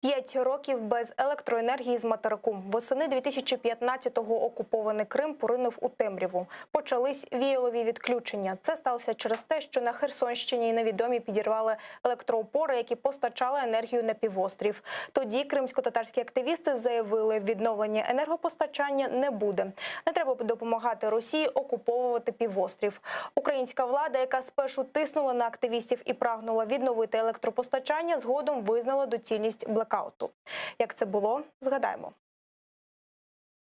5 років без електроенергії з материку. Восени 2015-го окупований Крим поринув у темряву. Почались віялові відключення. Це сталося через те, що на Херсонщині невідомі підірвали електроопори, які постачали енергію на півострів. Тоді кримсько-татарські активісти заявили, відновлення енергопостачання не буде. Не треба допомагати Росії окуповувати півострів. Українська влада, яка спершу тиснула на активістів і прагнула відновити електропостачання, згодом визнала доцільність блекауту. Як це було? Згадаємо.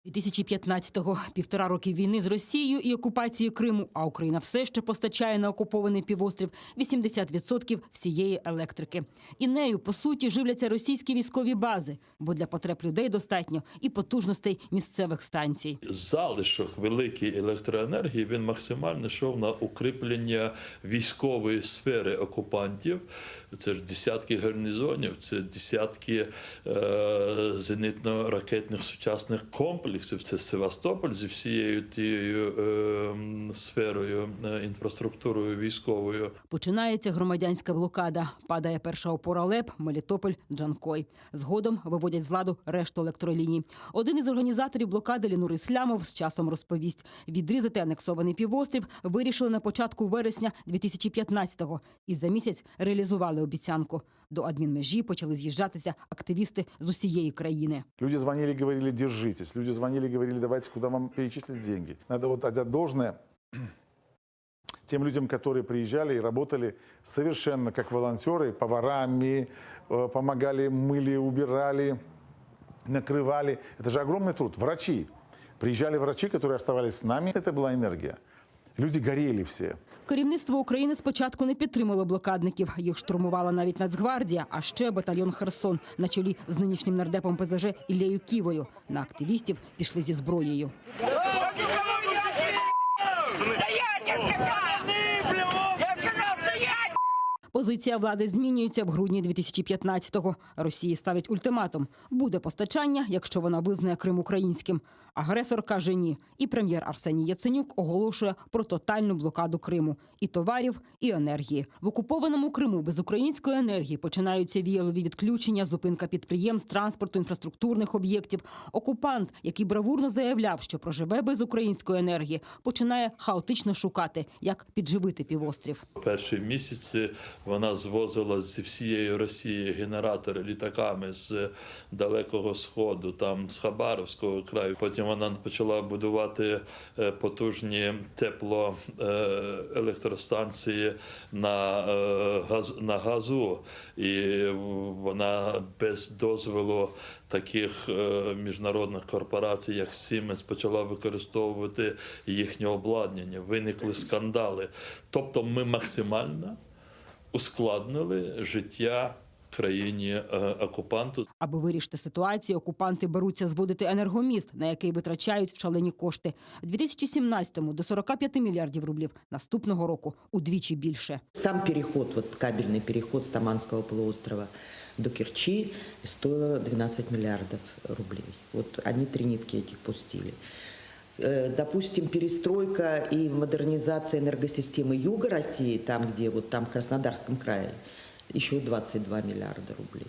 2015-го – 1,5 роки війни з Росією і окупації Криму, а Україна все ще постачає на окупований півострів 80% всієї електрики. І нею, по суті, живляться російські військові бази, бо для потреб людей достатньо і потужностей місцевих станцій. Залишок великої електроенергії, він максимально йшов на укріплення військової сфери окупантів. Це ж десятки гарнізонів, це десятки зенітно-ракетних сучасних комплексів. Це Севастополь зі всією тією сферою, інфраструктурою військовою. Починається громадянська блокада. Падає перша опора ЛЕП, Мелітополь, Джанкой. Згодом виводять з ладу решту електроліній. Один із організаторів блокади Лінур Іслямов з часом розповість. Відрізати анексований півострів вирішили на початку вересня 2015-го. І за місяць реалізували обіцянку. До адмінмежі почали з'їжджатися активісти з усієї країни. Люди звонили, говорили, держитесь. Люди звонили, говорили, давайте, куда вам перечислить деньги. Надо вот отдать должное тем людям, которые приезжали и работали совершенно как волонтеры, поварами, помогали, мыли, убирали, накрывали. Это же огромный труд. Врачи. Приезжали врачи, которые оставались с нами. Это была энергия. Люди горели всі. Керівництво України спочатку не підтримало блокадників. Їх штурмувала навіть Нацгвардія, а ще батальйон «Херсон» на чолі з нинішнім нардепом ПЗЖ Іллею Ківою. На активістів пішли зі зброєю. Позиція влади змінюється в грудні 2015-го. Росії ставить ультиматум. Буде постачання, якщо вона визнає Крим українським. Агресор каже ні. І прем'єр Арсеній Яценюк оголошує про тотальну блокаду Криму. І товарів, і енергії. В окупованому Криму без української енергії починаються віялові відключення, зупинка підприємств, транспорту, інфраструктурних об'єктів. Окупант, який бравурно заявляв, що проживе без української енергії, починає хаотично шукати, як підживити півострів. Перші місяці вона звозила зі всієї Росії генератори літаками з Далекого Сходу, там з Хабаровського краю. Потім вона почала будувати потужні теплоелектростанції на газу. І вона без дозволу таких міжнародних корпорацій, як Siemens, почала використовувати їхнє обладнання. Виникли скандали. Тобто ми максимально ускладнили життя країні-окупанту. Аби вирішити ситуацію, окупанти беруться зводити енергоміст, на який витрачають шалені кошти. В 2017-му до 45 мільярдів рублів, наступного року удвічі більше. Сам переход, кабельний переход з Таманського полуострова до Керчи стоило 12 миллиардов рублей. Они 3 нитки этих пустили. Допустим, перестройка и модернизация энергосистемы юга России, там, где там в Краснодарском крае, еще 22 миллиарда рублей.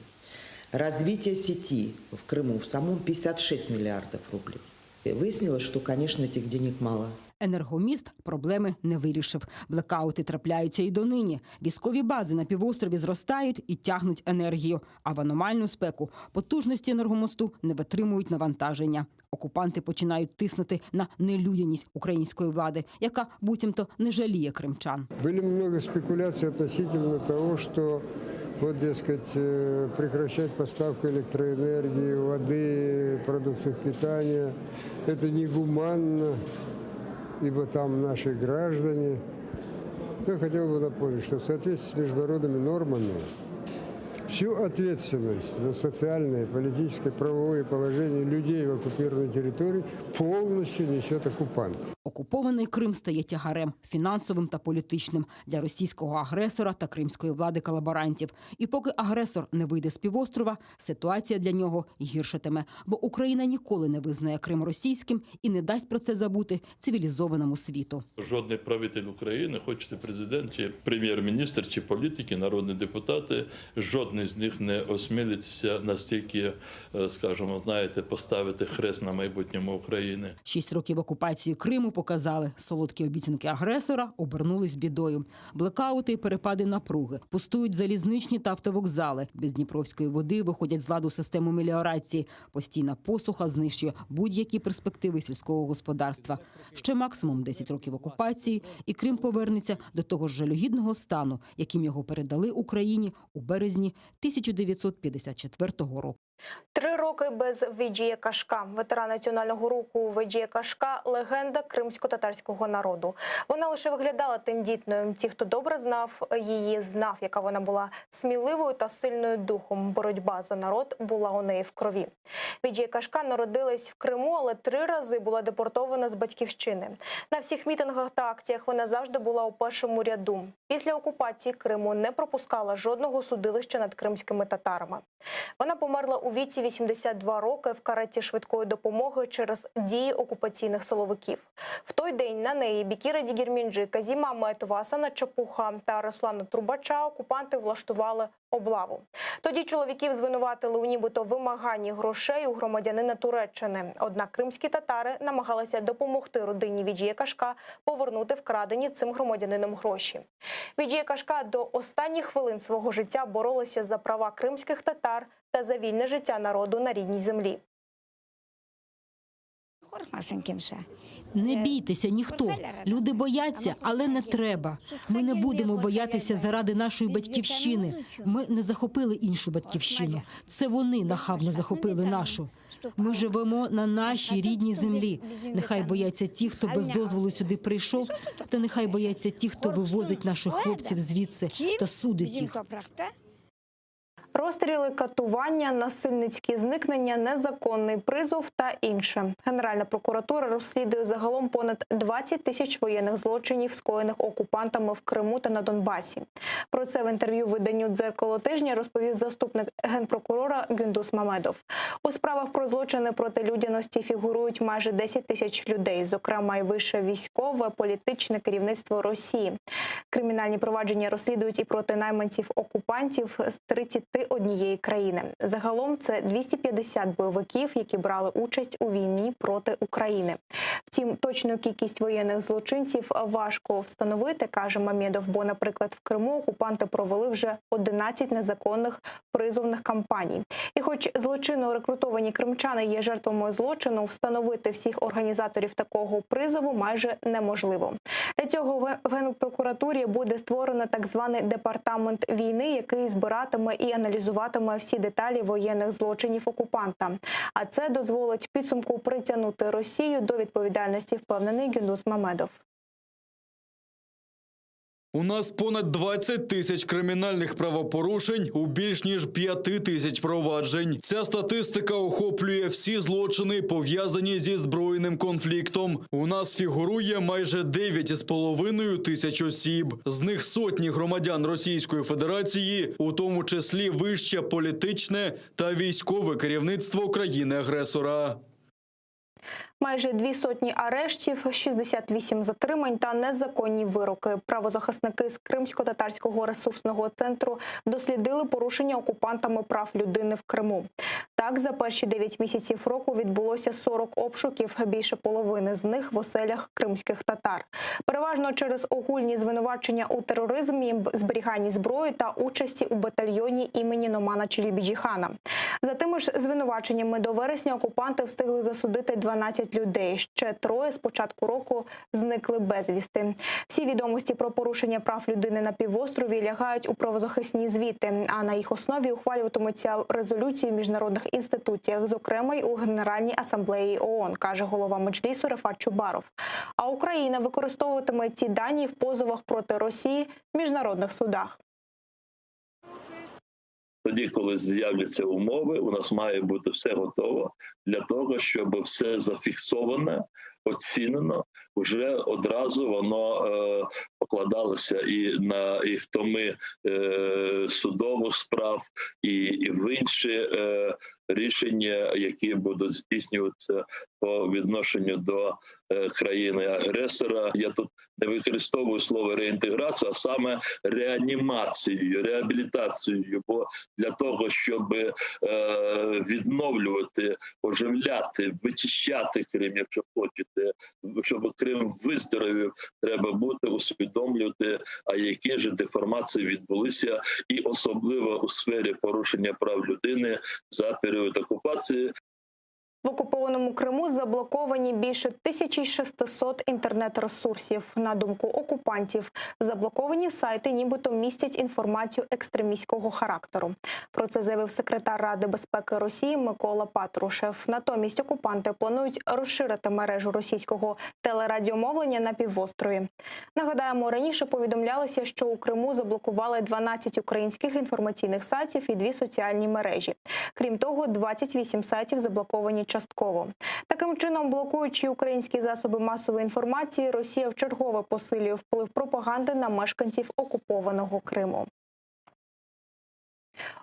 Развитие сети в Крыму в самом 56 миллиардов рублей. Выяснилось, что, конечно, этих денег мало. Енергоміст проблеми не вирішив. Блекаути трапляються і донині. Військові бази на півострові зростають і тягнуть енергію. А в аномальну спеку потужності енергомосту не витримують навантаження. Окупанти починають тиснути на нелюдяність української влади, яка буцімто не жаліє кримчан. Були багато спекуляцій относительно того, що дескать, прекращать поставку электроэнергии, воды, продуктов питания. Это негуманно, ибо там наши граждане. Я хотел бы напомнить, что в соответствии с международными нормами всю ответственность за социальное, политическое, правовое положение людей в оккупированной территории полностью несет оккупант. Окупований Крим стає тягарем – фінансовим та політичним – для російського агресора та кримської влади колаборантів. І поки агресор не вийде з півострова, ситуація для нього гіршатиме. Бо Україна ніколи не визнає Крим російським і не дасть про це забути цивілізованому світу. Жодний правитель України, хоч це президент, чи прем'єр-міністр, чи політики, народні депутати, жодний жоден з них не осмілиться настільки, скажімо, знаєте, поставити хрест на майбутньому України. 6 років окупації Криму показали, солодкі обіцянки агресора обернулись бідою. Блекаути і перепади напруги, пустують залізничні та автовокзали. Без дніпровської води виходять з ладу систему меліорації. Постійна посуха знищує будь-які перспективи сільського господарства. Ще максимум 10 років окупації, і Крим повернеться до того ж жалюгідного стану, яким його передали Україні у березні 1954 року. 3 роки без Веджія Кашка. Ветеран національного руху Веджія Кашка – легенда кримсько-татарського народу. Вона лише виглядала тендітною. Ті, хто добре знав її, знав, яка вона була сміливою та сильною духом. Боротьба за народ була у неї в крові. Веджія Кашка народилась в Криму, але 3 рази була депортована з батьківщини. На всіх мітингах та акціях вона завжди була у першому ряду. Після окупації Криму не пропускала жодного судилища над кримськими татарами. Вона померла у віці 82 роки в кареті швидкої допомоги через дії окупаційних силовиків. В той день на неї Бекіра Дігірмінджі, Казіма Аметова, Асана Чапуха та Руслана Трубача окупанти влаштували облаву. Тоді чоловіків звинуватили у нібито вимаганні грошей у громадянина Туреччини. Однак кримські татари намагалися допомогти родині Веджія Кашка повернути вкрадені цим громадянином гроші. Веджія Кашка до останніх хвилин свого життя боролася за права кримських татар та за вільне життя народу на рідній землі. Не бійтеся ніхто. Люди бояться, але не треба. Ми не будемо боятися заради нашої батьківщини. Ми не захопили іншу батьківщину. Це вони нахабно захопили нашу. Ми живемо на нашій рідній землі. Нехай бояться ті, хто без дозволу сюди прийшов, та нехай бояться ті, хто вивозить наших хлопців звідси та судить їх. Розстріли, катування, насильницькі зникнення, незаконний призов та інше. Генеральна прокуратура розслідує загалом понад 20 тисяч воєнних злочинів, скоєних окупантами в Криму та на Донбасі. Про це в інтерв'ю виданню «Дзеркало тижня» розповів заступник генпрокурора Гюндус Мамедов. У справах про злочини проти людяності фігурують майже 10 тисяч людей, зокрема й вище військове, політичне керівництво Росії. Кримінальні провадження розслідують і проти найманців-окупантів з 31 країни. Загалом це 250 бойовиків, які брали участь у війні проти України. Втім, точну кількість воєнних злочинців важко встановити, каже Мамедов, бо, наприклад, в Криму окупанти провели вже 11 незаконних призовних кампаній. І хоч злочинно рекрутовані кримчани є жертвами злочину, встановити всіх організаторів такого призову майже неможливо. Для цього в Генпрокуратурі буде створено так званий департамент війни, який збиратиме і аналізуватиме всі деталі воєнних злочинів окупанта. А це дозволить в підсумку притягнути Росію до відповідальності, впевнений Гюндус Мамедов. У нас понад 20 тисяч кримінальних правопорушень у більш ніж 5 тисяч проваджень. Ця статистика охоплює всі злочини, пов'язані зі збройним конфліктом. У нас фігурує майже 9,5 тисяч осіб. З них сотні громадян Російської Федерації, у тому числі вище політичне та військове керівництво країни-агресора. Майже 200 арештів, 68 затримань та незаконні вироки. Правозахисники з Кримсько-татарського ресурсного центру дослідили порушення окупантами прав людини в Криму. Так, за перші 9 місяців року відбулося 40 обшуків, більше половини з них в оселях кримських татар. Переважно через огульні звинувачення у тероризмі, зберіганні зброї та участі у батальйоні імені Номана Челібіджіхана. За тими ж звинуваченнями до вересня окупанти встигли засудити 12 людей. Ще 3 з початку року зникли безвісти. Всі відомості про порушення прав людини на півострові лягають у правозахисні звіти, а на їх основі ухвалюватимуться резолюції в міжнародних інституціях, зокрема й у Генеральній асамблеї ООН, каже голова Меджлісу Рефат Чубаров. А Україна використовуватиме ці дані в позовах проти Росії в міжнародних судах. Тоді, коли з'являться умови, у нас має бути все готово для того, щоб все зафіксовано, оцінено, вже одразу воно покладалося і в томи судових справ, і в інші рішення, які будуть здійснюватися по відношенню до країни-агресора. Я тут не використовую слово реінтеграцію, а саме реанімацією, реабілітацією. Бо для того, щоб відновлювати, оживляти, вичищати Крим, якщо хочете, щоб Крим виздоровів, треба бути усвідомлювати, а які ж деформації відбулися, і особливо у сфері порушення прав людини за період окупації. В окупованому Криму заблоковані більше 1600 інтернет-ресурсів. На думку окупантів, заблоковані сайти нібито містять інформацію екстремістського характеру. Про це заявив секретар Ради безпеки Росії Микола Патрушев. Натомість окупанти планують розширити мережу російського телерадіомовлення на півострові. Нагадаємо, раніше повідомлялося, що у Криму заблокували 12 українських інформаційних сайтів і 2 соціальні мережі. Крім того, 28 сайтів заблоковані частково. Таким чином, блокуючи українські засоби масової інформації, Росія вчергове посилює вплив пропаганди на мешканців окупованого Криму.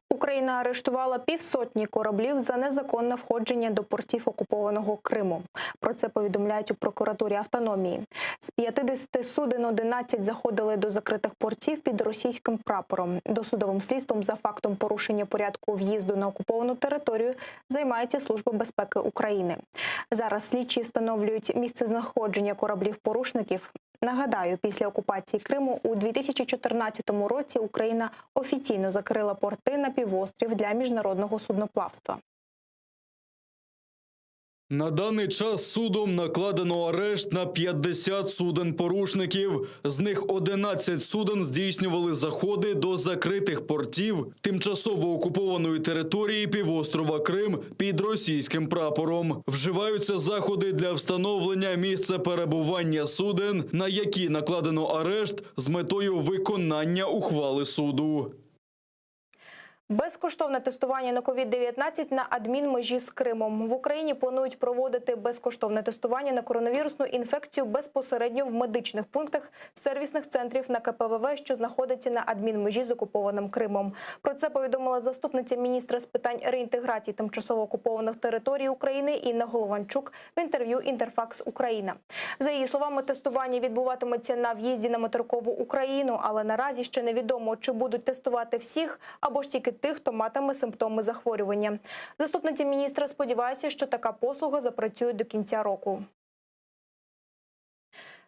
Україна арештувала 500 кораблів за незаконне входження до портів окупованого Криму. Про це повідомляють у прокуратурі автономії. З 50 суден 11 заходили до закритих портів під російським прапором. Досудовим слідством за фактом порушення порядку в'їзду на окуповану територію займається Служба безпеки України. Зараз слідчі встановлюють місце знаходження кораблів-порушників. Нагадаю, після окупації Криму у 2014 році Україна офіційно закрила порти на півострів для міжнародного судноплавства. На даний час судом накладено арешт на 50 суден-порушників. З них 11 суден здійснювали заходи до закритих портів тимчасово окупованої території півострова Крим під російським прапором. Вживаються заходи для встановлення місця перебування суден, на які накладено арешт з метою виконання ухвали суду. Безкоштовне тестування на COVID-19 на адмінмежі з Кримом. В Україні планують проводити безкоштовне тестування на коронавірусну інфекцію безпосередньо в медичних пунктах сервісних центрів на КПВВ, що знаходиться на адмінмежі з окупованим Кримом. Про це повідомила заступниця міністра з питань реінтеграції тимчасово окупованих територій України Інна Голованчук в інтерв'ю «Інтерфакс Україна». За її словами, тестування відбуватиметься на в'їзді на материкову Україну, але наразі ще невідомо, чи будуть тестувати всіх або ж тільки тих, хто матиме симптоми захворювання. Заступниця міністра сподівається, що така послуга запрацює до кінця року.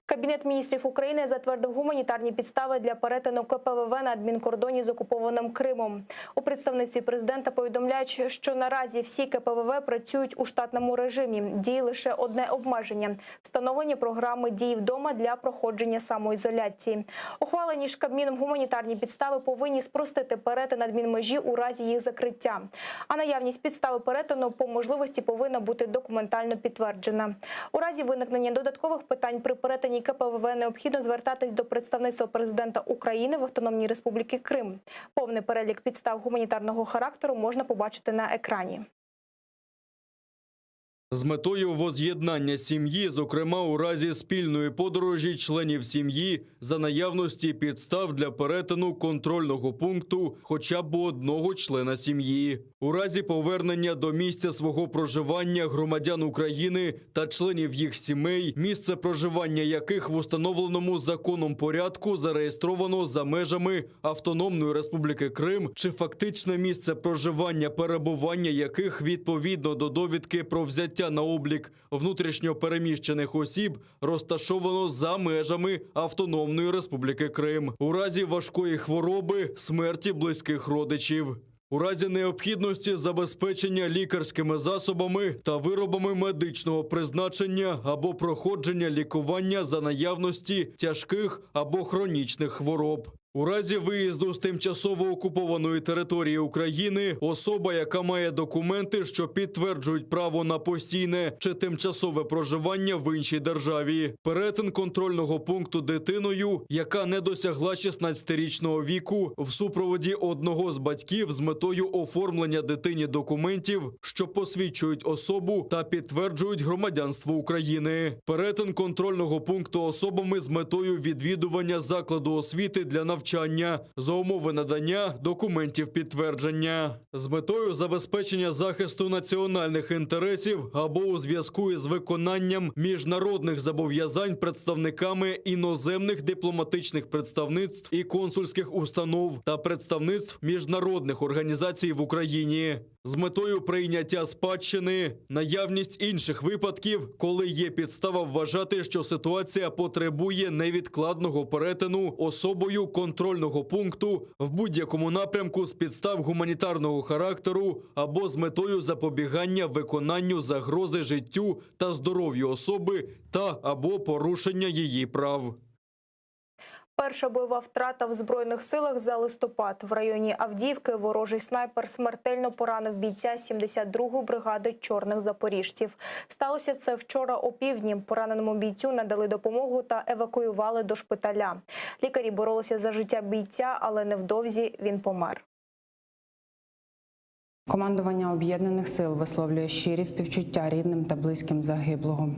Кабінет міністрів України затвердив гуманітарні підстави для перетину КПВВ на адмінкордоні з окупованим Кримом. У представництві президента повідомляють, що наразі всі КПВВ працюють у штатному режимі. Діє лише одне обмеження – встановлення програми «Дії вдома» для проходження самоізоляції. Ухвалені ж Кабміном гуманітарні підстави повинні спростити перетин адмінмежі у разі їх закриття. А наявність підстави перетину по можливості повинна бути документально підтверджена. У разі виникнення додаткових питань при перетині КПВВ необхідно звертатись до представництва президента України в Автономній Республіці Крим. Повний перелік підстав гуманітарного характеру можна побачити на екрані. З метою воз'єднання сім'ї, зокрема у разі спільної подорожі членів сім'ї, за наявності підстав для перетину контрольного пункту хоча б одного члена сім'ї. У разі повернення до місця свого проживання громадян України та членів їх сімей, місце проживання яких в установленому законом порядку зареєстровано за межами Автономної Республіки Крим, чи фактичне місце проживання, перебування яких відповідно до довідки про взяття на облік внутрішньо переміщених осіб розташовано за межами Автономної Республіки Крим. У разі важкої хвороби, смерті близьких родичів. У разі необхідності забезпечення лікарськими засобами та виробами медичного призначення або проходження лікування за наявності тяжких або хронічних хвороб. У разі виїзду з тимчасово окупованої території України особа, яка має документи, що підтверджують право на постійне чи тимчасове проживання в іншій державі, перетин контрольного пункту дитиною, яка не досягла 16-річного віку, в супроводі одного з батьків з метою оформлення дитині документів, що посвідчують особу та підтверджують громадянство України, перетин контрольного пункту особами з метою відвідування закладу освіти для навчання навчання за умови надання документів підтвердження. З метою забезпечення захисту національних інтересів або у зв'язку із виконанням міжнародних зобов'язань представниками іноземних дипломатичних представництв і консульських установ та представництв міжнародних організацій в Україні. З метою прийняття спадщини, наявність інших випадків, коли є підстава вважати, що ситуація потребує невідкладного перетину особою контрольного пункту в будь-якому напрямку з підстав гуманітарного характеру або з метою запобігання виконанню загрози життю та здоров'ю особи та або порушення її прав. Перша бойова втрата в Збройних силах за листопад. В районі Авдіївки ворожий снайпер смертельно поранив бійця 72-ї бригади чорних запоріжців. Сталося це вчора опівдні. Пораненому бійцю надали допомогу та евакуювали до шпиталя. Лікарі боролися за життя бійця, але невдовзі він помер. Командування Об'єднаних сил висловлює щирі співчуття рідним та близьким загиблого.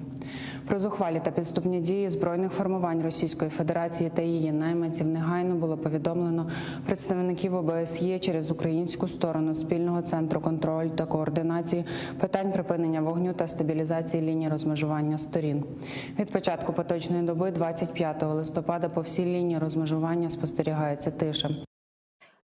Про зухвалі та підступні дії збройних формувань Російської Федерації та її найманців негайно було повідомлено представників ОБСЄ через українську сторону спільного центру контролю та координації питань припинення вогню та стабілізації лінії розмежування сторін. Від початку поточної доби, 25 листопада, по всій лінії розмежування спостерігається тиша.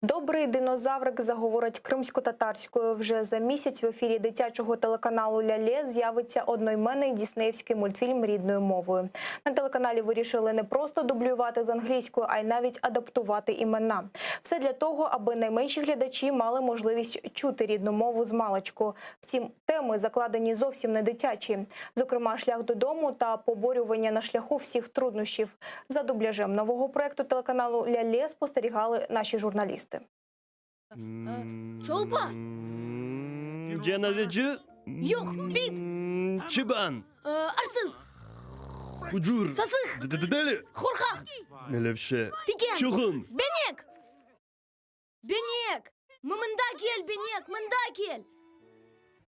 Добрий динозаврик заговорить кримсько-татарською. Вже за місяць в ефірі дитячого телеканалу «Ля-Лє» з'явиться одноіменний діснеївський мультфільм рідною мовою. На телеканалі вирішили не просто дублювати з англійською, а й навіть адаптувати імена. Все для того, аби найменші глядачі мали можливість чути рідну мову змалечку. Втім, теми закладені зовсім не дитячі. Зокрема, шлях додому та поборювання на шляху всіх труднощів. За дубляжем нового проєкту телеканалу «Ля-Лє» спостерігали наші журналісти. Чолпа! Cenazeci Yok, bit! çıban. Arsız! Ucur. Sasık! Deli. Korkak! Melevşe. Tiken! Çıkın. Benek! Benek! Мында кел, Бенек, мында кел!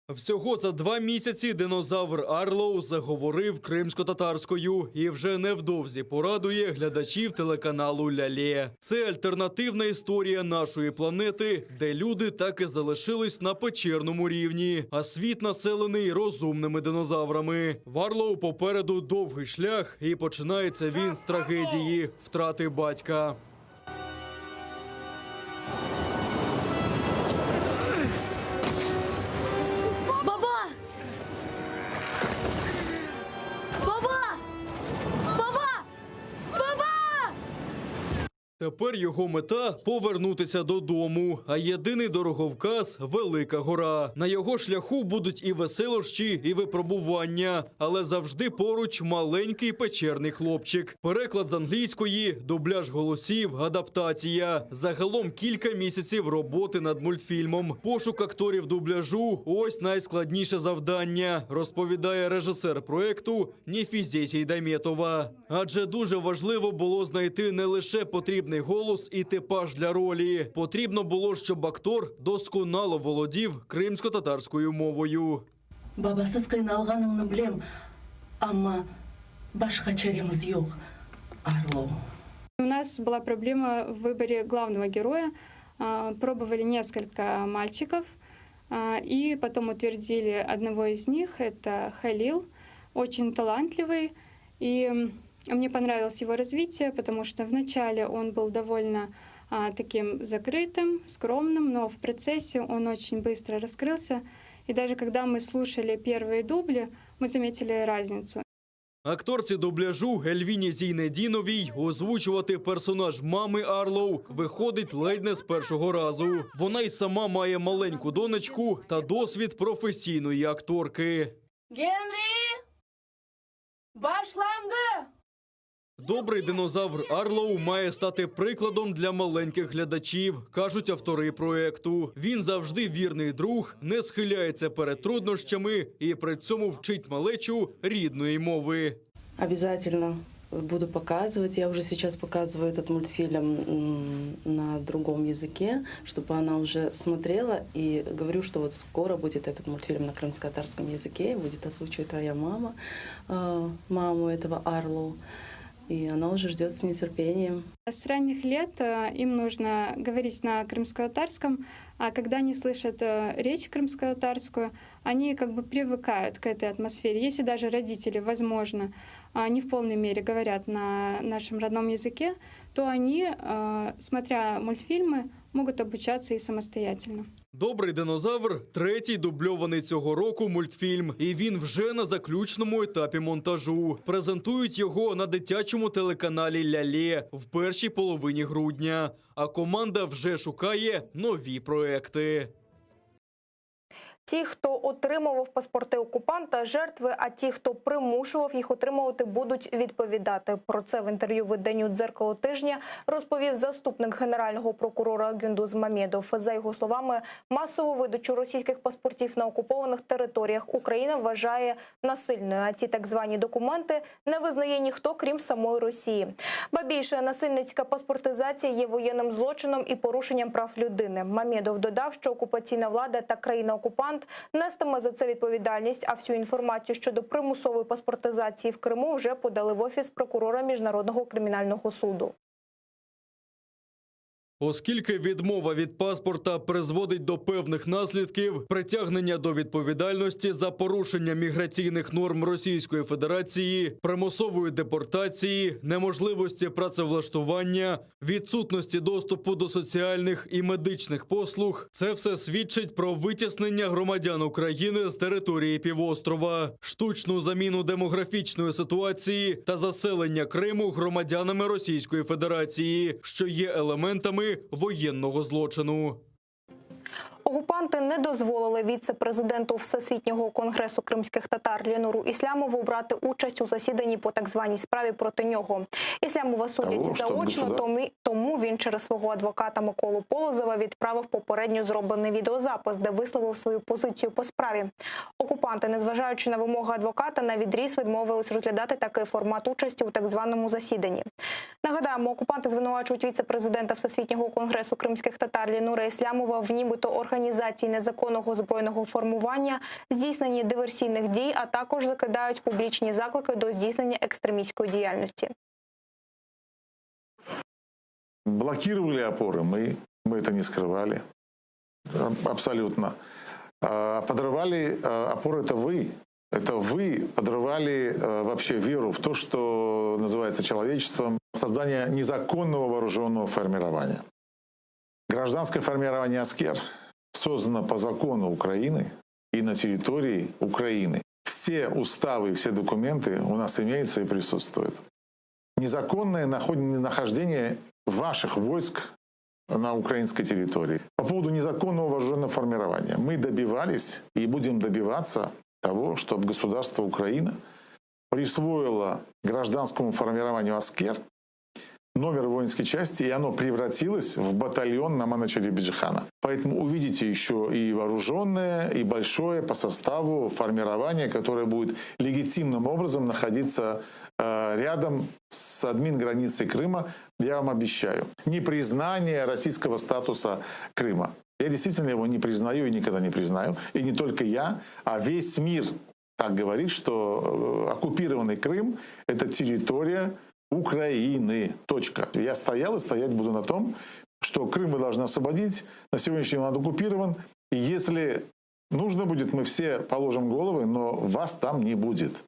Всього за 2 місяці динозавр Арлоу заговорив кримсько-татарською і вже невдовзі порадує глядачів телеканалу «Ля-Лє». Це альтернативна історія нашої планети, де люди так і залишились на печерному рівні, а світ населений розумними динозаврами. В Арлоу попереду довгий шлях, і починається він з трагедії – втрати батька. Баба! Баба! Баба! Баба! Тепер його мета – повернутися додому, а єдиний дороговказ – Велика гора. На його шляху будуть і веселощі, і випробування, але завжди поруч маленький печерний хлопчик. Переклад з англійської, дубляж голосів, адаптація. Загалом кілька місяців роботи над мультфільмом. Пошук акторів дубляжу – ось найскладніше завдання, розповідає режисер проєкту Нефізе Сейдаметова. Адже дуже важливо було знайти не лише потрібний голос і типаж для ролі. Потрібно було, щоб актор досконало володів кримсько-татарською мовою. Бабасыз кыйналганыңны білем, амма башка чареміз yok. Арлоу. У нас была проблема в выборе главного героя. Пробовали несколько мальчиков, и потом утвердили одного из них, это Халил, очень талантливый. И мне понравилось его развитие, потому что вначале он был довольно таким закрытым, скромным, но в процессе он очень быстро раскрылся. И даже когда мы слушали первые дубли, мы заметили разницу. Акторці дубляжу Ельвіні Зійнедіновій озвучувати персонаж мами Арлоу виходить ледь не з першого разу. Вона й сама має маленьку донечку та досвід професійної акторки. Генрі! Башланды! Добрий динозавр Арлоу має стати прикладом для маленьких глядачів, кажуть автори проєкту. Він завжди вірний друг, не схиляється перед труднощами і при цьому вчить малечу рідної мови. Обязательно буду показывать. Я уже сейчас показываю этот мультфильм на другом языке, чтобы она уже смотрела. И говорю, что вот скоро будет этот мультфильм на крымско-татарском языке. Будет озвучивать твоя мама, маму этого Арлоу. и она уже ждет с нетерпением. С ранних лет им нужно говорить на крымско-татарском, а когда они слышат речь крымско-татарскую, они как бы привыкают к этой атмосфере. Если даже родители, возможно, не в полной мере говорят на нашем родном языке, то они, смотря мультфильмы, могут обучаться и самостоятельно. «Добрий динозавр» – третій дубльований цього року мультфільм. І він вже на заключному етапі монтажу. Презентують його на дитячому телеканалі «Лялє» в першій половині грудня. А команда вже шукає нові проекти. Ті, хто отримував паспорти окупанта, жертви, а ті, хто примушував їх отримувати, будуть відповідати. Про це в інтерв'ю виданню «Дзеркало тижня» розповів заступник генерального прокурора Гюндуз Мамедов. За його словами, масову видачу російських паспортів на окупованих територіях Україна вважає насильною, а ці так звані документи не визнає ніхто, крім самої Росії. Ба більше, насильницька паспортизація є воєнним злочином і порушенням прав людини. Мамедов додав, що окупаційна влада та країна-окупант нестиме за це відповідальність, а всю інформацію щодо примусової паспортизації в Криму вже подали в Офіс прокурора Міжнародного кримінального суду. Оскільки відмова від паспорта призводить до певних наслідків, притягнення до відповідальності за порушення міграційних норм Російської Федерації, примусової депортації, неможливості працевлаштування, відсутності доступу до соціальних і медичних послуг – це все свідчить про витіснення громадян України з території півострова, штучну заміну демографічної ситуації та заселення Криму громадянами Російської Федерації, що є елементами воєнного злочину. Окупанти не дозволили віце-президенту Всесвітнього конгресу кримських татар Ленуру Ісламову брати участь у засіданні по так званій справі проти нього. Ісламова судять заочно, тому він через свого адвоката Миколу Полозова відправив попередньо зроблений відеозапис, де висловив свою позицію по справі. Окупанти, незважаючи на вимоги адвоката, навідріз відмовились розглядати такий формат участі у так званому засіданні. Нагадаємо, окупанти звинувачують віце-президента Всесвітнього конгресу кримських татар Ленура Ісламова в нібито організації незаконного збройного формування, здійсненні диверсійних дій, а також закидають публічні заклики до здійснення екстремістської діяльності. Блокировали опоры, мы это не скрывали. Абсолютно. Подрывали опоры, это вы. Это вы подрывали вообще веру в то, что называется человечеством, создание незаконного вооруженного формирования. Гражданское формирование «Аскер» создано по закону Украины и на территории Украины. Все уставы и все документы у нас имеются и присутствуют. Незаконное нахождение ваших войск на украинской территории. По поводу незаконного вооруженного формирования. Мы добивались и будем добиваться того, чтобы государство Украина присвоило гражданскому формированию «Аскер» номер воинской части, и оно превратилось в батальон Намана Челебиджихана. Поэтому увидите еще и вооруженное, и большое по составу формирование, которое будет легитимным образом находиться рядом с админграницей Крыма, я вам обещаю. Непризнание российского статуса Крыма. Я действительно его не признаю и никогда не признаю. И не только я, а весь мир так говорит, что оккупированный Крым – это территория Украины. Точка. Я стоял и стоять буду на том, что Крым мы должны освободить. На сегодняшний день он оккупирован. И если нужно будет, мы все положим головы, но вас там не будет.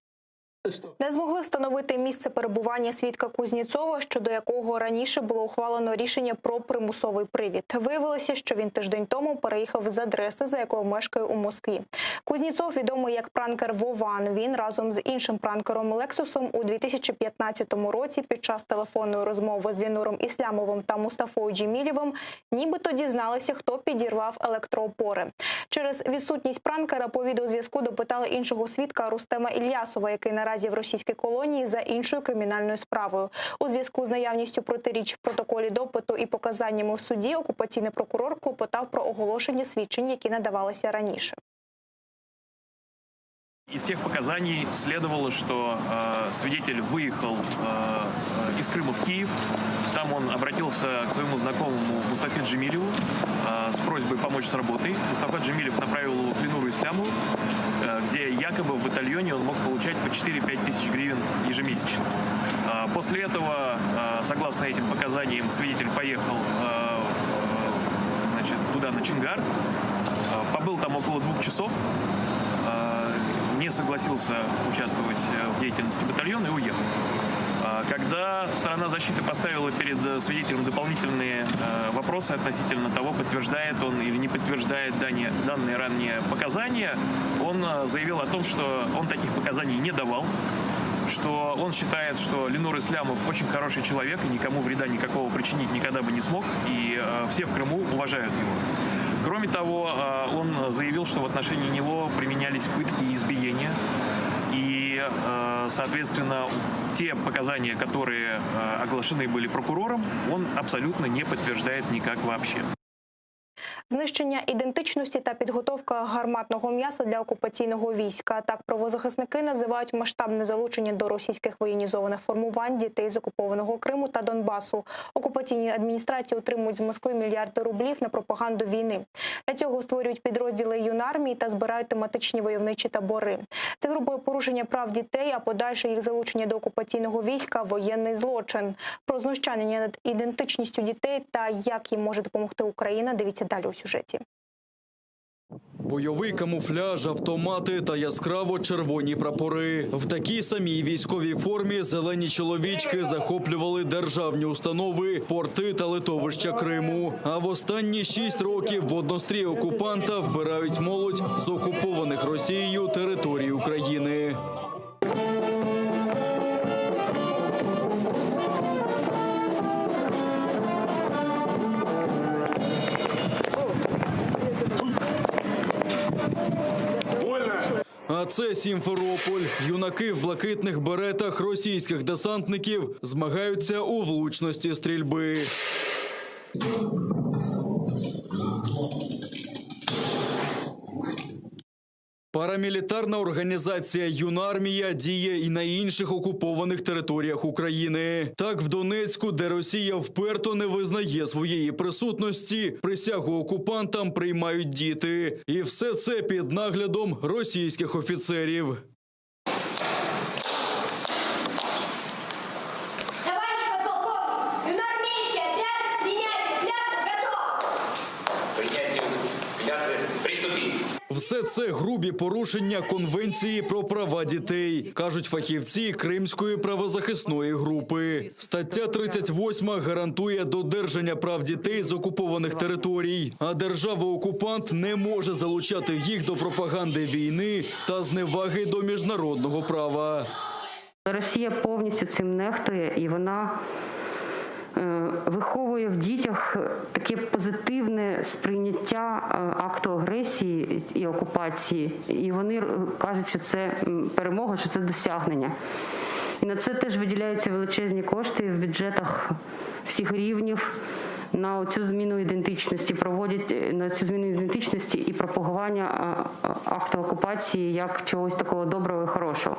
Не змогли встановити місце перебування свідка Кузнєцова, щодо якого раніше було ухвалено рішення про примусовий привід. Виявилося, що він тиждень тому переїхав з адреси, за якою мешкає у Москві. Кузнєцов, відомий як пранкер Вован, він разом з іншим пранкером Лексусом у 2015 році під час телефонної розмови з Ленуром Ісламовим та Мустафою Джемілєвим нібито дізналися, хто підірвав електроопори. Через відсутність пранкера по відеозв'язку допитали іншого свідка Рустема Ільясова, який наразі в російській колонії за іншою кримінальною справою. У зв'язку з наявністю протиріч в протоколі допиту і показаннями в суді окупаційний прокурор клопотав про оголошення свідчень, які надавалися раніше. Из тех показаний следовало, что свидетель выехал из Крыма в Киев. Там он обратился к своему знакомому Мустафе Джемилеву с просьбой помочь с работой. Мустафа Джемилев направил его к Ленуру Ислямову, где якобы в батальоне он мог получать по 4-5 тысяч гривен ежемесячно. После этого, согласно этим показаниям, свидетель поехал туда, на Чингар, побыл там около 2 часов, не согласился участвовать в деятельности батальона и уехал. Когда сторона защиты поставила перед свидетелем дополнительные вопросы относительно того, подтверждает он или не подтверждает данные ранее показания, он заявил о том, что он таких показаний не давал, что он считает, что Ленур Ислямов очень хороший человек и никому вреда никакого причинить никогда бы не смог, и все в Крыму уважают его. Кроме того, он заявил, что в отношении него применялись пытки и избиения, и, соответственно, те показания, которые оглашены были прокурором, он абсолютно не подтверждает никак вообще. Знищення ідентичності та підготовка гарматного м'яса для окупаційного війська. Так правозахисники називають масштабне залучення до російських воєнізованих формувань дітей з окупованого Криму та Донбасу. Окупаційні адміністрації отримують з Москви мільярди рублів на пропаганду війни. Для цього створюють підрозділи юнармії та збирають тематичні войовничі табори. Це грубе порушення прав дітей, а подальше їх залучення до окупаційного війська – воєнний злочин. Про знущання над ідентичністю дітей та як їм може допомогти Україна – дивіться далі у сюжеті. Бойовий камуфляж, автомати та яскраво червоні прапори. В такій самій військовій формі зелені чоловічки захоплювали державні установи, порти та литовища Криму. А в останні 6 років в однострій окупанта вбирають молодь з окупованих Росією територій України. А це Сімферополь. Юнаки в блакитних беретах російських десантників змагаються у влучності стрільби. Парамілітарна організація «Юнармія» діє і на інших окупованих територіях України. Так, в Донецьку, де Росія вперто не визнає своєї присутності, присягу окупантам приймають діти. І все це під наглядом російських офіцерів. Все це грубі порушення Конвенції про права дітей, кажуть фахівці Кримської правозахисної групи. Стаття 38 гарантує додержання прав дітей з окупованих територій, а держава-окупант не може залучати їх до пропаганди війни та зневаги до міжнародного права. Росія повністю цим нехтує, і вона виховує в дітях таке позитивне сприйняття акту агресії і окупації. І вони кажуть, що це перемога, що це досягнення. І на це теж виділяються величезні кошти в бюджетах всіх рівнів. На цю зміну ідентичності проводять на цю зміну ідентичності і пропагування акту окупації як чогось такого доброго і хорошого.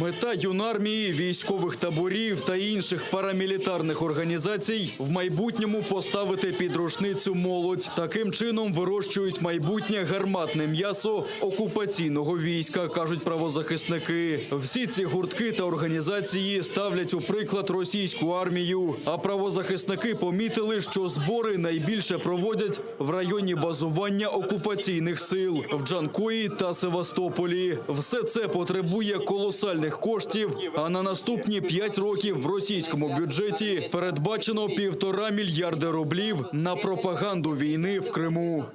Мета юнармії, військових таборів та інших парамілітарних організацій в майбутньому поставити під рушницю молодь. Таким чином вирощують майбутнє гарматне м'ясо окупаційного війська, кажуть правозахисники. Всі ці гуртки та організації ставлять у приклад російську армію, а правозахисники помітили, що збори найбільше проводять в районі базування окупаційних сил в Джанкої та Севастополі. Все це потребує колосальних коштів, а на наступні 5 років в російському бюджеті передбачено 1,5 мільярда рублів на пропаганду війни в Криму.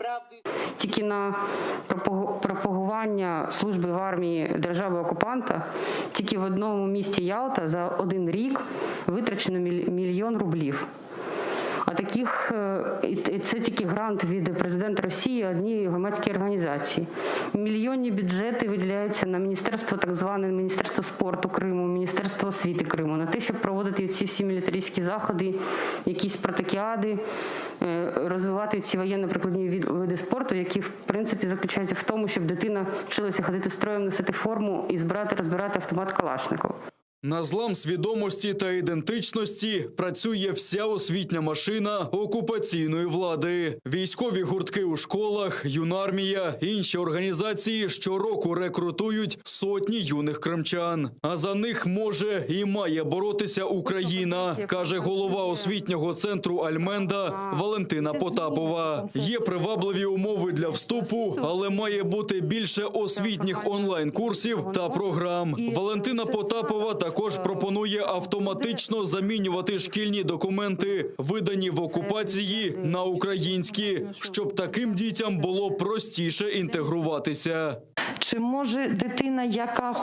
Тільки на пропагування служби в армії держави-окупанта тільки в одному місті Ялта за 1 рік витрачено 1 мільйон рублів. А таких, це тільки грант від президента Росії однієї громадської організації. Мільйонні бюджети виділяються на міністерство, так зване Міністерство спорту Криму, Міністерство освіти Криму, на те, щоб проводити ці всі мілітаристські заходи, якісь спартакіади, розвивати ці воєнно-прикладні види спорту, які, в принципі, заключаються в тому, щоб дитина вчилася ходити строєм, носити форму і розбирати автомат Калашникова. На злам свідомості та ідентичності працює вся освітня машина окупаційної влади. Військові гуртки у школах, юнармія, інші організації щороку рекрутують сотні юних кримчан. А за них може і має боротися Україна, каже голова освітнього центру «Альменда» Валентина Потапова. Є привабливі умови для вступу, але має бути більше освітніх онлайн-курсів та програм. Валентина Потапова також пропонує автоматично замінювати шкільні документи, видані в окупації, на українські, щоб таким дітям було простіше інтегруватися. Чи може дитина, яка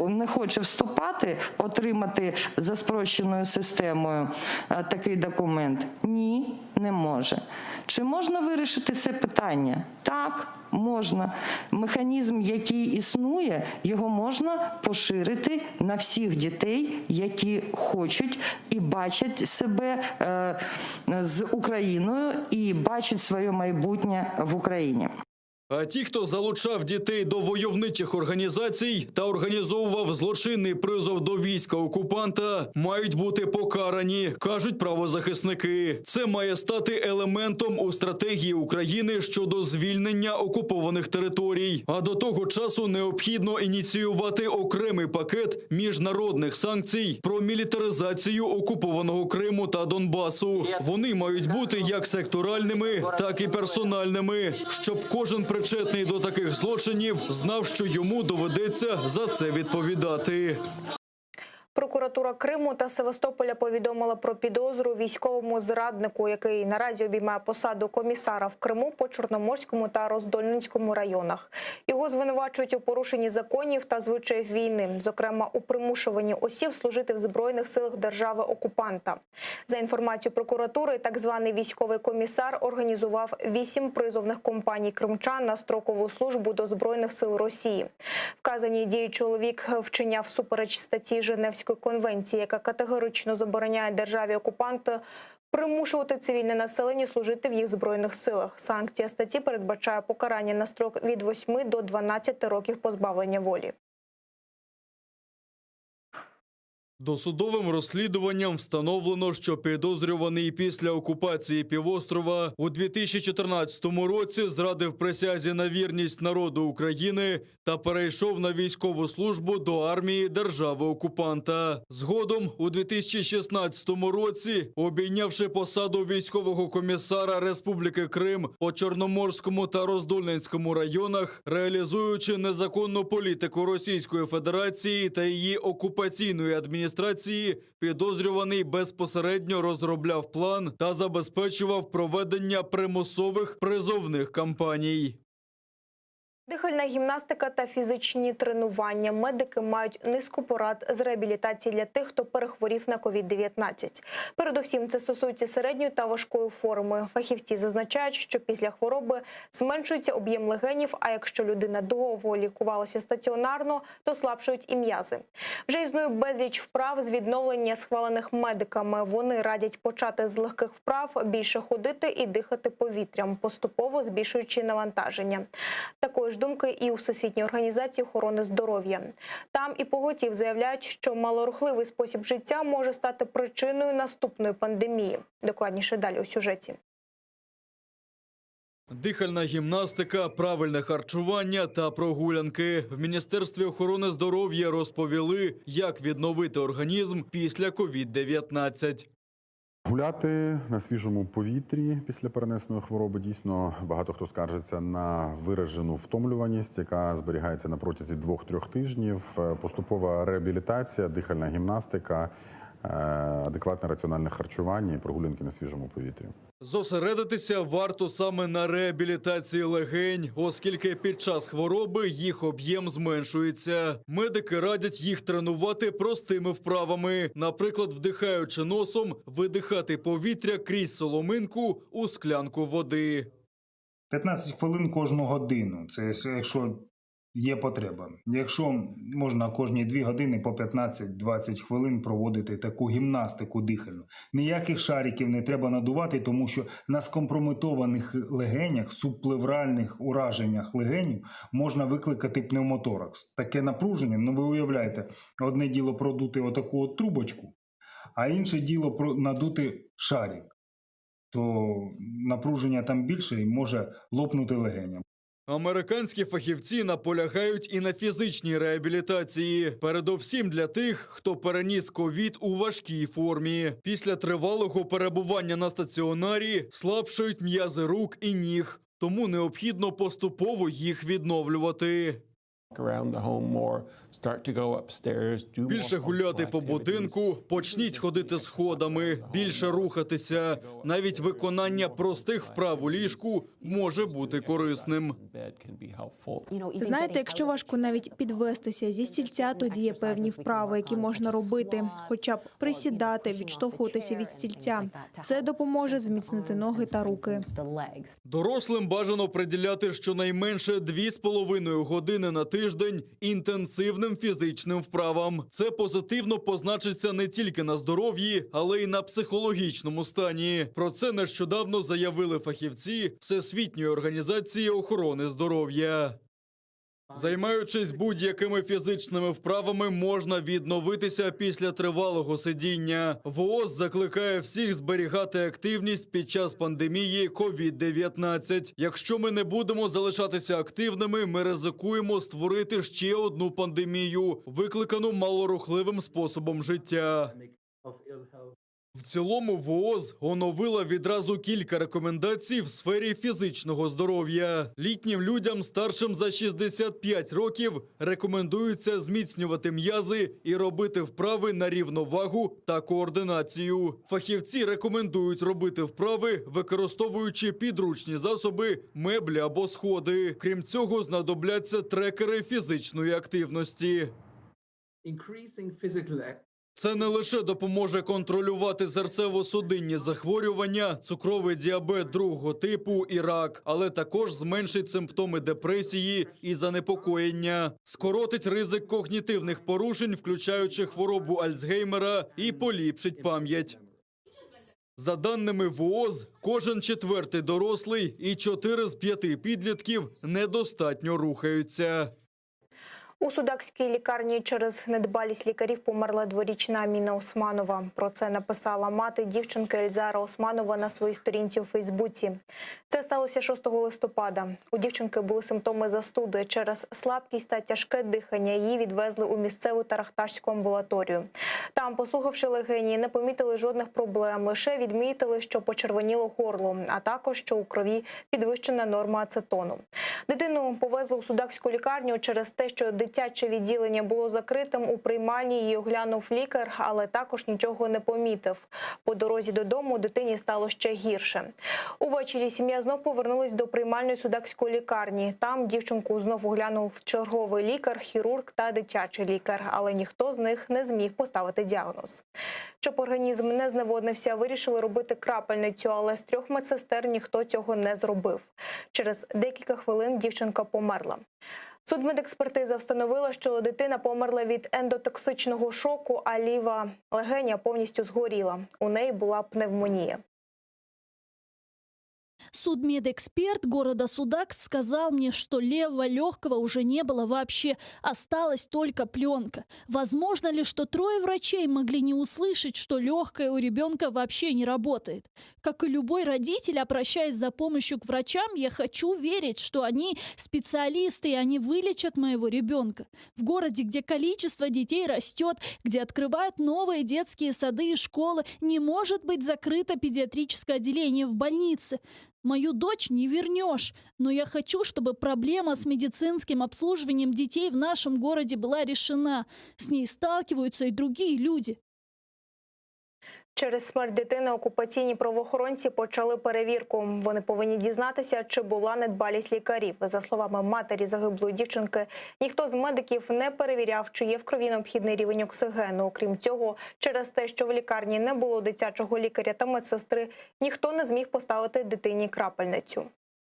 не хоче вступати, отримати за спрощеною системою такий документ? Ні, не може. Чи можна вирішити це питання? Так, можна. Механізм, який існує, його можна поширити на всіх дітей, які хочуть і бачать себе з Україною і бачать своє майбутнє в Україні. А ті, хто залучав дітей до войовничих організацій та організовував злочинний призов до війська окупанта, мають бути покарані, кажуть правозахисники. Це має стати елементом у стратегії України щодо звільнення окупованих територій. А до того часу необхідно ініціювати окремий пакет міжнародних санкцій про мілітаризацію окупованого Криму та Донбасу. Вони мають бути як секторальними, так і персональними, щоб кожен причетний до таких злочинів знав, що йому доведеться за це відповідати. Прокуратура Криму та Севастополя повідомила про підозру військовому зраднику, який наразі обіймає посаду комісара в Криму по Чорноморському та Роздольницькому районах. Його звинувачують у порушенні законів та звичаїв війни, зокрема у примушуванні осіб служити в Збройних силах держави-окупанта. За інформацією прокуратури, так званий військовий комісар організував 8 призовних компаній кримчан на строкову службу до Збройних сил Росії. Вказані дії чоловік вчиняв всупереч статті Женевської конвенції, яка категорично забороняє державі-окупанту примушувати цивільне населення служити в їх збройних силах. Санкція статті передбачає покарання на строк від 8 до 12 років позбавлення волі. Досудовим розслідуванням встановлено, що підозрюваний після окупації півострова у 2014 році зрадив присязі на вірність народу України та перейшов на військову службу до армії держави-окупанта. Згодом у 2016 році, обійнявши посаду військового комісара Республіки Крим по Чорноморському та Роздольницькому районах, реалізуючи незаконну політику Російської Федерації та її окупаційної адміністрації, підозрюваний безпосередньо розробляв план та забезпечував проведення примусових призовних кампаній. Дихальна гімнастика та фізичні тренування. Медики мають низку порад з реабілітації для тих, хто перехворів на COVID-19. Передусім, це стосується середньої та важкої форми. Фахівці зазначають, що після хвороби зменшується об'єм легенів, а якщо людина довго лікувалася стаціонарно, то слабшують і м'язи. Вже існує безліч вправ з відновлення, схвалених медиками. Вони радять почати з легких вправ, більше ходити і дихати повітрям, поступово збільшуючи навантаження. Такої ж думки і у Всесвітній організації охорони здоров'я. Там і поготів заявляють, що малорухливий спосіб життя може стати причиною наступної пандемії. Докладніше далі у сюжеті. Дихальна гімнастика, правильне харчування та прогулянки. В Міністерстві охорони здоров'я розповіли, як відновити організм після COVID-19. Гуляти на свіжому повітрі після перенесеної хвороби. Дійсно, багато хто скаржиться на виражену втомлюваність, яка зберігається на протязі 2-3 тижнів. Поступова реабілітація, дихальна гімнастика, адекватне раціональне харчування і прогулянки на свіжому повітрі. Зосередитися варто саме на реабілітації легень, оскільки під час хвороби їх об'єм зменшується. Медики радять їх тренувати простими вправами. Наприклад, вдихаючи носом, видихати повітря крізь соломинку у склянку води. 15 хвилин кожну годину. Це якщо є потреба. Якщо можна кожні 2 години по 15-20 хвилин проводити таку гімнастику дихальну. Ніяких шариків не треба надувати, тому що на скомпрометованих легенях, субплевральних ураженнях легенів можна викликати пневмоторакс. Таке напруження, ви уявляєте, одне діло продути отаку от трубочку, а інше діло надути шарик. То напруження там більше і може лопнути легеня. Американські фахівці наполягають і на фізичній реабілітації. Передовсім для тих, хто переніс ковід у важкій формі. Після тривалого перебування на стаціонарі слабшають м'язи рук і ніг. Тому необхідно поступово їх відновлювати. Більше гуляти по будинку, почніть ходити сходами, більше рухатися. Навіть виконання простих вправ у ліжку може бути корисним. Знаєте, якщо важко навіть підвестися зі стільця, тоді є певні вправи, які можна робити. Хоча б присідати, відштовхуватися від стільця. Це допоможе зміцнити ноги та руки. Дорослим бажано приділяти щонайменше 2,5 години на тиждень інтенсивним фізичним вправам. Це позитивно позначиться не тільки на здоров'ї, але й на психологічному стані. Про це нещодавно заявили фахівці Всесвітньої організації охорони здоров'я. Займаючись будь-якими фізичними вправами, можна відновитися після тривалого сидіння. ВООЗ закликає всіх зберігати активність під час пандемії COVID-19. Якщо ми не будемо залишатися активними, ми ризикуємо створити ще одну пандемію, викликану малорухливим способом життя. В цілому ВООЗ оновила відразу кілька рекомендацій в сфері фізичного здоров'я. Літнім людям старшим за 65 років рекомендується зміцнювати м'язи і робити вправи на рівновагу та координацію. Фахівці рекомендують робити вправи, використовуючи підручні засоби, меблі або сходи. Крім цього, знадобляться трекери фізичної активності. Це не лише допоможе контролювати серцево-судинні захворювання, цукровий діабет другого типу і рак, але також зменшить симптоми депресії і занепокоєння, скоротить ризик когнітивних порушень, включаючи хворобу Альцгеймера, і поліпшить пам'ять. За даними ВООЗ, кожен 4-й дорослий і 4 з 5 підлітків недостатньо рухаються. У судакській лікарні через недбалість лікарів померла 2-річна Аміна Османова. Про це написала мати дівчинки Ельзара Османова на своїй сторінці у Фейсбуці. Це сталося 6 листопада. У дівчинки були симптоми застуди. Через слабкість та тяжке дихання її відвезли у місцеву Тарахташську амбулаторію. Там, послухавши легені, не помітили жодних проблем, лише відмітили, що почервоніло горло, а також, що у крові підвищена норма ацетону. Дитину повезли у судакську лікарню через те, що дитяче відділення було закритим. У приймальні її оглянув лікар, але також нічого не помітив. По дорозі додому дитині стало ще гірше. Увечері сім'я знов повернулась до приймальної судакської лікарні. Там дівчинку знов оглянув черговий лікар, хірург та дитячий лікар, але ніхто з них не зміг поставити діагноз. Щоб організм не зневоднився, вирішили робити крапельницю, але з 3 медсестер ніхто цього не зробив. Через декілька хвилин дівчинка померла. Судмедекспертиза встановила, що дитина померла від ендотоксичного шоку, а ліва легеня повністю згоріла. У неї була пневмонія. Судмедэксперт города Судак сказал мне, что левого легкого уже не было вообще, осталась только пленка. Возможно ли, что 3 врачей могли не услышать, что легкое у ребенка вообще не работает? Как и любой родитель, обращаясь за помощью к врачам, я хочу верить, что они специалисты, и они вылечат моего ребенка. В городе, где количество детей растет, где открывают новые детские сады и школы, не может быть закрыто педиатрическое отделение в больнице. Мою дочь не вернешь, но я хочу, чтобы проблема с медицинским обслуживанием детей в нашем городе была решена. С ней сталкиваются и другие люди. Через смерть дитини окупаційні правоохоронці почали перевірку. Вони повинні дізнатися, чи була недбалість лікарів. За словами матері загиблої дівчинки, ніхто з медиків не перевіряв, чи є в крові необхідний рівень оксигену. Окрім цього, через те, що в лікарні не було дитячого лікаря та медсестри, ніхто не зміг поставити дитині крапельницю.